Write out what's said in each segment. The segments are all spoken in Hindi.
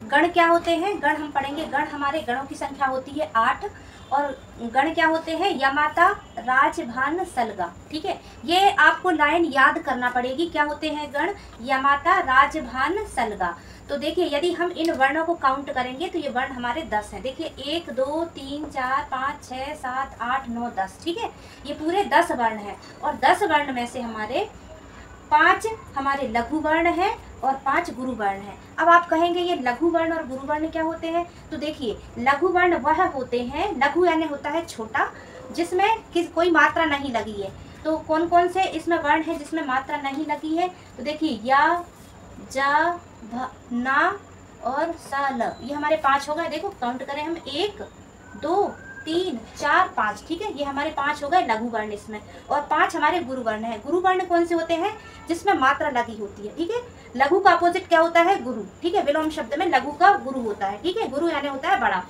गण क्या होते हैं? गण हम पढ़ेंगे, गण हमारे गणों की संख्या होती है 8। और गण क्या होते हैं? यमाता, राज, भान, सलगा। ठीक है, ये आपको लाइन याद करना पड़ेगी। क्या होते हैं गण? यमाता, राज, भान, सलगा। तो देखिए, यदि हम इन वर्णों को काउंट करेंगे तो ये वर्ण हमारे 10 हैं। देखिए 1 2 3 4 5 6 7 8 9 10। ठीक है, ये पूरे 10 वर्ण हैं। और 10 वर्ण में से हमारे 5 हमारे लघु वर्ण हैं और 5 गुरु वर्ण हैं। अब आप कहेंगे ये लघु वर्ण और गुरु वर्ण क्या होते हैं? तो देखिए, लघु वर्ण वह होते हैं, लघु यानी होता है छोटा, जिसमें कोई मात्रा नहीं लगी है। तो कौन कौन से इसमें वर्ण है जिसमें मात्रा नहीं लगी है? तो देखिए या, जा, भ, ना और सा, ल, ये हमारे 5 हो गए। देखो काउंट करें हम, 1 2 3 4 5। ठीक है, ये हमारे 5 हो गए लघु वर्ण इसमें। और 5 हमारे गुरु वर्ण है। गुरु वर्ण कौन से होते हैं? जिसमें मात्रा लगी होती है। ठीक है, लघु का अपोजिट क्या होता है? गुरु। ठीक है, विलोम शब्द में लघु का गुरु होता है। ठीक है, गुरु यानी होता है बड़ा।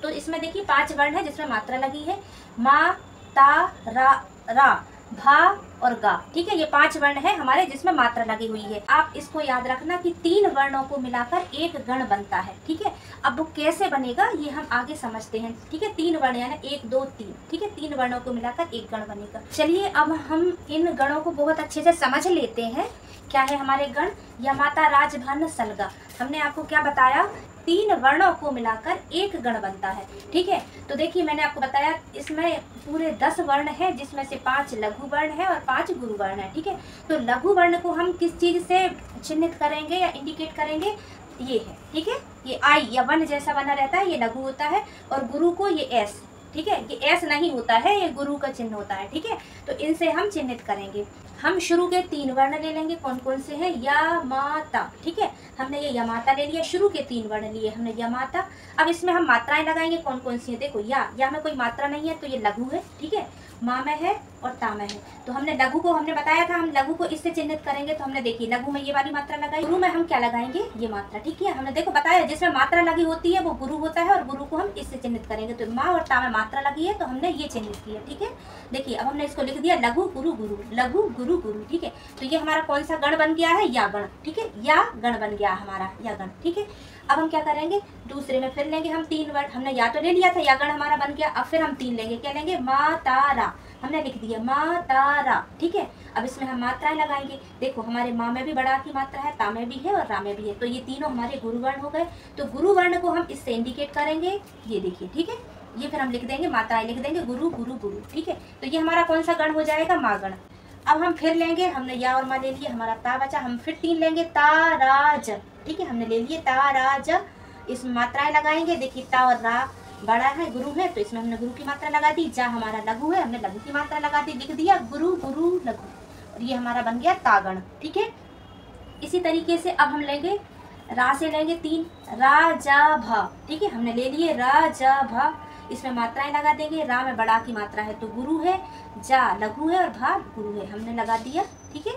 तो इसमें देखिए 5 वर्ण है जिसमें मात्रा लगी है, मा, ता, रा, भा और गा। ठीक है, ये 5 वर्ण है हमारे जिसमें मात्रा लगी हुई है। आप इसको याद रखना कि 3 वर्णों को मिलाकर एक गण बनता है। ठीक है, अब वो कैसे बनेगा ये हम आगे समझते हैं। ठीक है, 3 वर्ण यानी 1 2 3। ठीक है, 3 वर्णों को मिलाकर एक गण बनेगा। चलिए अब हम इन गणों को बहुत अच्छे से समझ लेते हैं। क्या है हमारे गण? यमाता, राज, भान, सलगा। हमने आपको क्या बताया? 3 वर्णों को मिलाकर एक गण बनता है। ठीक है, तो देखिए मैंने आपको बताया इसमें पूरे 10 वर्ण हैं जिसमें से 5 लघु वर्ण है और 5 गुरु वर्ण है। ठीक है, तो लघु वर्ण को हम किस चीज से चिन्हित करेंगे या इंडिकेट करेंगे? ये है। ठीक है, ये आई या वन जैसा बना रहता है, ये लघु होता है। और गुरु को ये एस। ठीक है, ये एस नहीं होता है, ये गुरु का चिन्ह होता है। ठीक है, तो इनसे हम चिन्हित करेंगे। हम शुरू के 3 वर्ण ले लेंगे। कौन कौन से हैं? यमाता। ठीक है, हमने ये यमाता ले लिया। शुरू के 3 वर्ण लिए हमने यमाता। अब इसमें हम मात्राएं लगाएंगे। कौन कौन सी है? देखो या में कोई मात्रा नहीं है तो ये लघु है। ठीक है, माँ में है और ता में है। तो हमने लघु को, हमने बताया था हम लघु को इससे चिन्हित करेंगे। तो हमने देखी लघु में ये वाली मात्रा लगाई, गुरु में हम क्या लगाएंगे? ये मात्रा। ठीक है, हमने देखो बताया जिसमें मात्रा लगी होती है वो गुरु होता है और गुरु को हम इससे चिन्हित करेंगे। तो माँ और ता में मात्रा लगी है तो हमने ये चिन्हित किया। ठीक है, देखिए अब हमने इसको लिख दिया लघु गुरु गुरु, लघु गुरु गुरु। ठीक है, तो ये हमारा कौन सा गण बन गया है? या गण। ठीक है, या गण बन गया हमारा, या गण। ठीक है, अब हम क्या करेंगे? दूसरे में फिर लेंगे हम 3 वर्ण। हमने या तो ले लिया था, या गण हमारा बन गया। अब फिर हम 3 लेंगे। क्या लेंगे? मा, ता, रा। हमने लिख दिया मा, ता, रा। ठीक है, अब इसमें हम मात्राएं लगाएंगे। देखो हमारे माँ में भी बड़ा की मात्रा है, ता में भी है और रा में भी है। तो ये तीनों हमारे गुरु वर्ण हो गए। तो गुरु वर्ण को हम इससे इंडिकेट करेंगे। ये देखिए, ठीक है, ये फिर हम लिख देंगे, मात्राएं लिख देंगे गुरु गुरु गुरु। ठीक है, तो ये हमारा कौन सा गण हो जाएगा? मा गण। अब हम फिर लेंगे, हमने या और मा ले लिया, हमारा ता बचा। हम फिर 3 लेंगे, ता, रा, ज। ठीक है, हमने ले लिए ता, रा, ज। इसमें मात्राएं लगाएंगे। देखिए ता और रा बड़ा है, गुरु है, तो इसमें हमने गुरु की मात्रा लगा दी। जा हमारा लघु है, हमने लघु की मात्रा लगा दी, लिख दिया गुरु गुरु लघु। और ये हमारा बन गया तागण। ठीक है, इसी तरीके से अब हम लेंगे रा से लेंगे 3, रा, जा, भा। ठीक है, हमने ले लिए रा, जा, भा। इसमें मात्राएं लगा देंगे। रा में बड़ा की मात्रा है तो गुरु है, जा लघु है और भा गुरु है, हमने लगा दिया। ठीक है,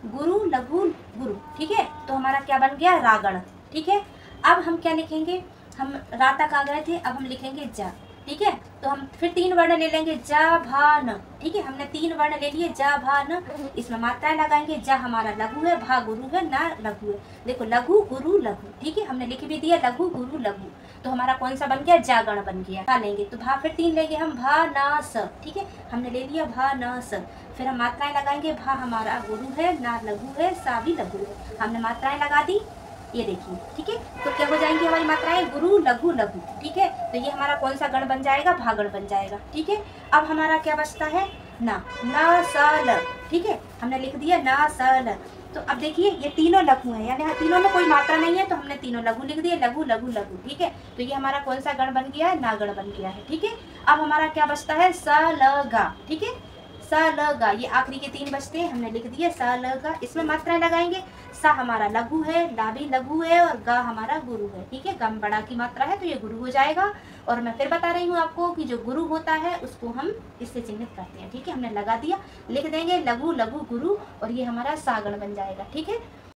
गुरु लघु गुरु। ठीक है, तो हमारा क्या बन गया? रागण। ठीक है, अब हम क्या लिखेंगे? हम रा तक आ गए थे, अब हम लिखेंगे जा। ठीक है, तो हम फिर 3 वर्ण ले लेंगे, जा, भा, न। ठीक है, हमने 3 वर्ण ले लिए, जा, भा, न। इसमें मात्राएं लगाएंगे। जा हमारा लघु है, भा गुरु है, ना लघु है। देखो लघु गुरु लघु। ठीक है, हमने लिख भी दिया लघु गुरु लघु। तो हमारा कौन सा बन गया? जागण बन गया। भा लेंगे तो भा फिर 3 लेंगे हम, भा, ना, स। ठीक है, हमने ले लिया भा, ना, स। फिर हम मात्राएं लगाएंगे। भा हमारा गुरु है, ना लघु है, सा भी लघु है, हमने मात्राएं लगा दी। ये देखिए, ठीक है, तो क्या हो जाएंगी हमारी मात्राएं? गुरु लघु लघु। ठीक है, तो ये हमारा कौन सा गण बन जाएगा? भागण बन जाएगा। ठीक है, अब हमारा क्या बचता है? ना, ना, स, ल। ठीक है, हमने लिख दिया ना, स, ल। तो अब देखिए ये तीनों लघु हैं, यानी तीनों में कोई मात्रा नहीं है तो हमने तीनों लघु लिख दिए, लघु लघु लघु। ठीक है, तो ये हमारा कौन सा गण बन गया है? नागण बन गया है। ठीक है, अब हमारा क्या बचता है? स, ल, गा। ठीक है, स, ल, गा, ये आखिरी के 3 बचते हैं, हमने लिख दिए स, ल, गा। इसमें मात्राएं लगाएंगे। सा हमारा लघु है, ला भी लघु है और गा हमारा गुरु है। ठीक है, गम बड़ा की मात्रा है तो ये गुरु हो जाएगा। और मैं फिर बता रही हूँ आपको कि जो गुरु होता है उसको हम इससे चिन्हित करते हैं। ठीक है, हमने लगा दिया, लिख देंगे लघु लघु गुरु और ये हमारा सागण बन जाएगा। ठीक है,